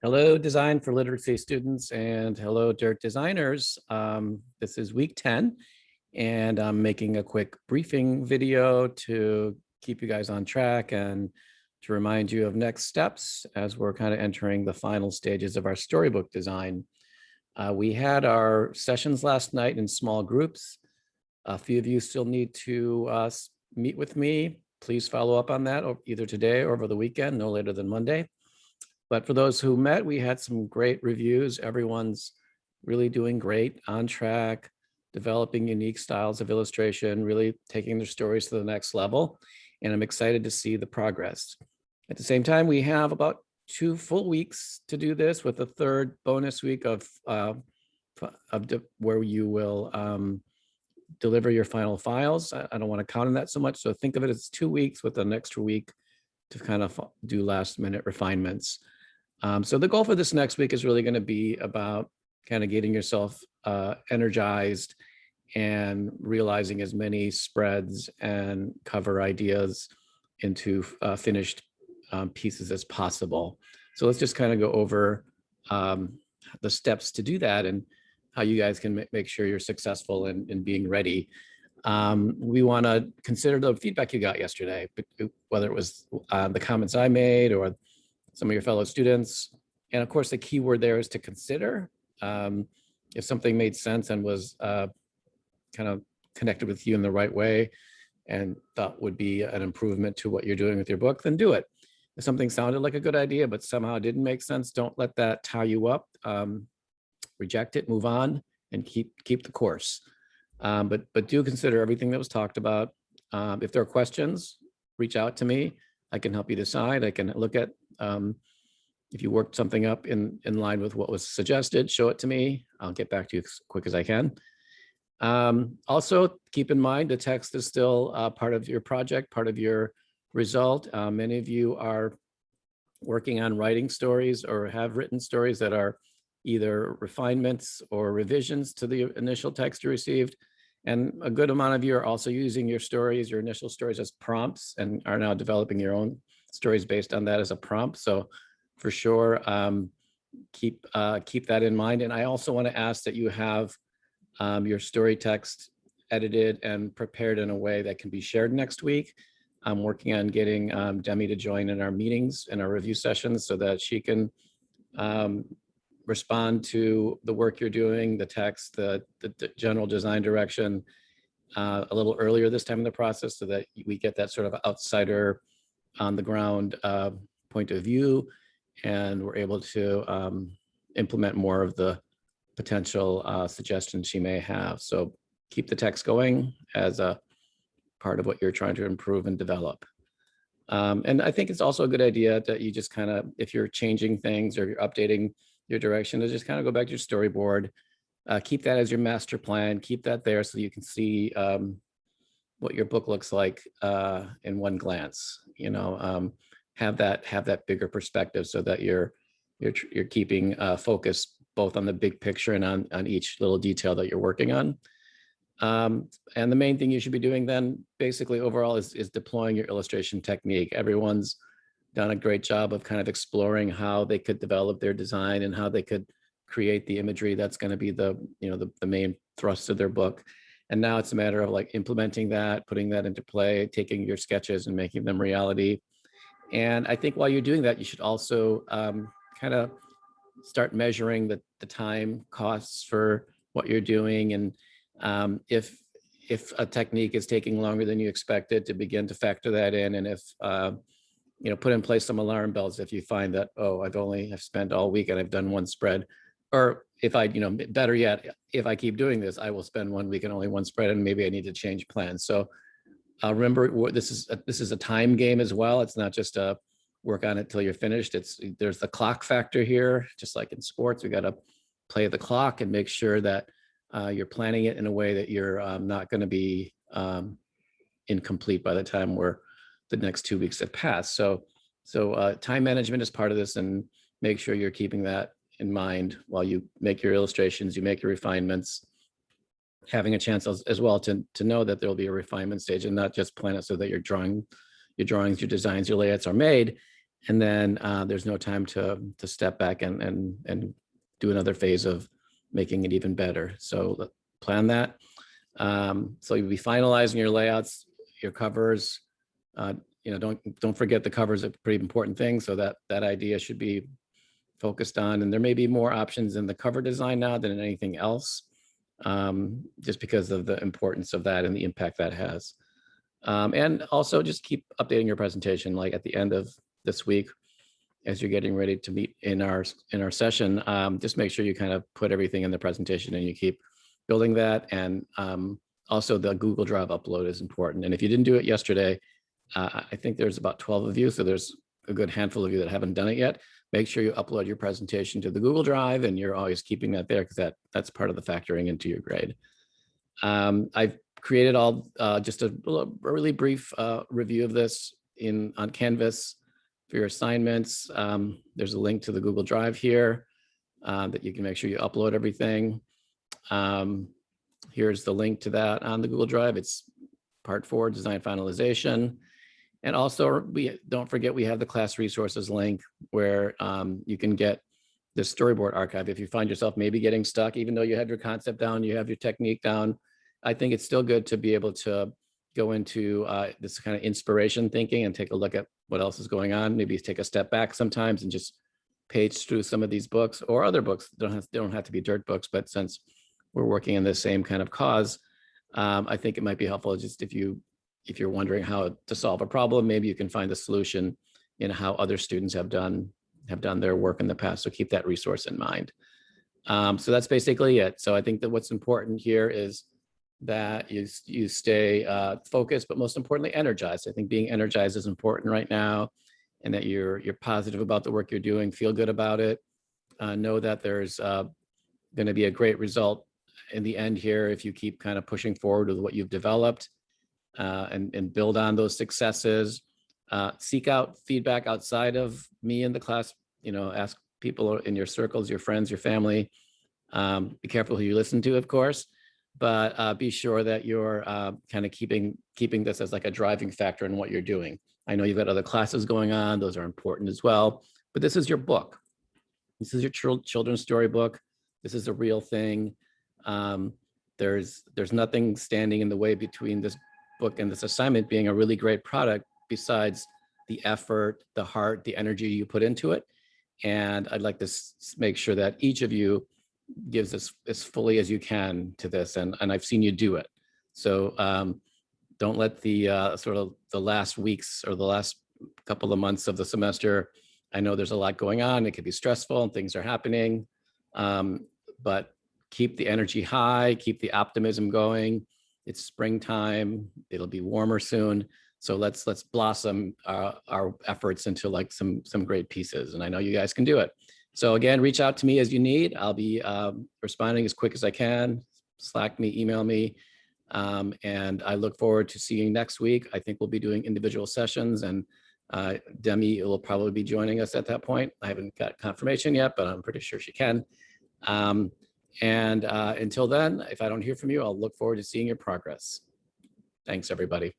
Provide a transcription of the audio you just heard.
Hello, Design for Literacy students, and hello, DERT designers. This is week 10, and I'm making a quick briefing video to keep you guys on track and to remind you of next steps as we're kind of entering the final stages of our storybook design. We had our sessions last night in small groups. A few of you still need to meet with me. Please follow up on that either today or over the weekend, no later than Monday. But for those who met, we had some great reviews. Everyone's really doing great, on track, developing unique styles of illustration, really taking their stories to the next level. And I'm excited to see the progress. At the same time, we have about 2 full weeks to do this, with a third bonus week of where you will deliver your final files. I don't want to count on that so much. So think of it as 2 weeks with an extra week to kind of do last minute refinements. So the goal for this next week is really going to be about kind of getting yourself energized and realizing as many spreads and cover ideas into finished pieces as possible. So let's just kind of go over the steps to do that and how you guys can make sure you're successful in being ready. We want to consider the feedback you got yesterday, whether it was the comments I made or some of your fellow students. And of course, the key word there is to consider. If something made sense and was kind of connected with you in the right way and thought would be an improvement to what you're doing with your book, then do it. If something sounded like a good idea, but somehow didn't make sense, don't let that tie you up. Reject it, move on, and keep the course. But do consider everything that was talked about. If there are questions, reach out to me. I can help you decide. I can look at if you worked something up in line with what was suggested, show it to me. I'll get back to you as quick as I can. Also, keep in mind the text is still part of your project, part of your result. Many of you are working on writing stories or have written stories that are either refinements or revisions to the initial text you received. And a good amount of you are also using your stories, your initial stories, as prompts and are now developing your own stories based on that as a prompt. So for sure, keep that in mind. And I also want to ask that you have your story text edited and prepared in a way that can be shared next week. I'm working on getting Demi to join in our meetings and our review sessions so that she can respond to the work you're doing, the text, the general design direction a little earlier this time in the process, so that we get that sort of outsider on the ground point of view, and we're able to implement more of the potential suggestions she may have. So keep the text going as a part of what you're trying to improve and develop. And I think it's also a good idea that you just kind of, if you're changing things or you're updating your direction, to just kind of go back to your storyboard, keep that as your master plan, keep that there so you can see what your book looks like in one glance. You know, have that bigger perspective so that you're keeping focus both on the big picture and on each little detail that you're working on. And the main thing you should be doing then basically overall is deploying your illustration technique. Everyone's done a great job of kind of exploring how they could develop their design and how they could create the imagery that's going to be the main thrust of their book. And now it's a matter of like implementing that, putting that into play, taking your sketches and making them reality. And I think while you're doing that, you should also kind of start measuring the time costs for what you're doing. And if a technique is taking longer than you expected, to begin to factor that in. And if put in place some alarm bells if you find that, oh, I've spent all week and I've done one spread. Or if better yet, if I keep doing this, I will spend 1 week and only one spread, and maybe I need to change plans. So remember, this is a time game as well. It's not just a work on it till you're finished. There's the clock factor here, just like in sports. We got to play the clock and make sure that you're planning it in a way that you're not going to be incomplete by the time the next 2 weeks have passed. So time management is part of this, and make sure you're keeping that in mind while you make your illustrations, you make your refinements, having a chance as well to know that there'll be a refinement stage and not just plan it so that your drawings, your designs, your layouts are made. And then there's no time to step back and do another phase of making it even better. So plan that. So you'll be finalizing your layouts, your covers. Don't forget the covers are a pretty important thing. So that idea should be focused on, and there may be more options in the cover design now than in anything else, just because of the importance of that and the impact that has. And also just keep updating your presentation, like at the end of this week, as you're getting ready to meet in our session, just make sure you kind of put everything in the presentation and you keep building that. And also the Google Drive upload is important. And if you didn't do it yesterday, I think there's about 12 of you, so there's a good handful of you that haven't done it yet. Make sure you upload your presentation to the Google Drive, and you're always keeping that there because that's part of the factoring into your grade. I've created just a really brief review of this on Canvas for your assignments. There's a link to the Google Drive here that you can make sure you upload everything. Here's the link to that on the Google Drive. It's part 4, design finalization. And also, don't forget, we have the class resources link where you can get the storyboard archive. If you find yourself maybe getting stuck, even though you have your concept down, you have your technique down, I think it's still good to be able to go into this kind of inspiration thinking and take a look at what else is going on. Maybe take a step back sometimes and just page through some of these books or other books. They don't have to be DERT books, but since we're working in the same kind of cause, I think it might be helpful just if you're wondering how to solve a problem, maybe you can find the solution in how other students have done their work in the past. So keep that resource in mind. So that's basically it. So I think that what's important here is that you stay focused, but most importantly, energized. I think being energized is important right now, and that you're positive about the work you're doing, feel good about it. Know that there's going to be a great result in the end here if you keep kind of pushing forward with what you've developed. And build on those successes. Seek out feedback outside of me in the class. Ask people in your circles, your friends, your family. Be careful who you listen to, of course, but be sure that you're kind of keeping this as like a driving factor in what you're doing. I know you've got other classes going on; those are important as well. But this is your book. This is your children's storybook. This is a real thing. There's nothing standing in the way between this book and this assignment being a really great product besides the effort, the heart, the energy you put into it. And I'd like to make sure that each of you gives this as fully as you can to this. And I've seen you do it. So don't let the sort of the last weeks or the last couple of months of the semester, I know there's a lot going on. It could be stressful and things are happening, but keep the energy high, keep the optimism going. It's springtime. It'll be warmer soon. So let's blossom our efforts into like some great pieces. And I know you guys can do it. So again, reach out to me as you need. I'll be responding as quick as I can. Slack me, email me. And I look forward to seeing you next week. I think we'll be doing individual sessions, and Demi will probably be joining us at that point. I haven't got confirmation yet, but I'm pretty sure she can. And until then, if I don't hear from you, I'll look forward to seeing your progress. Thanks, everybody.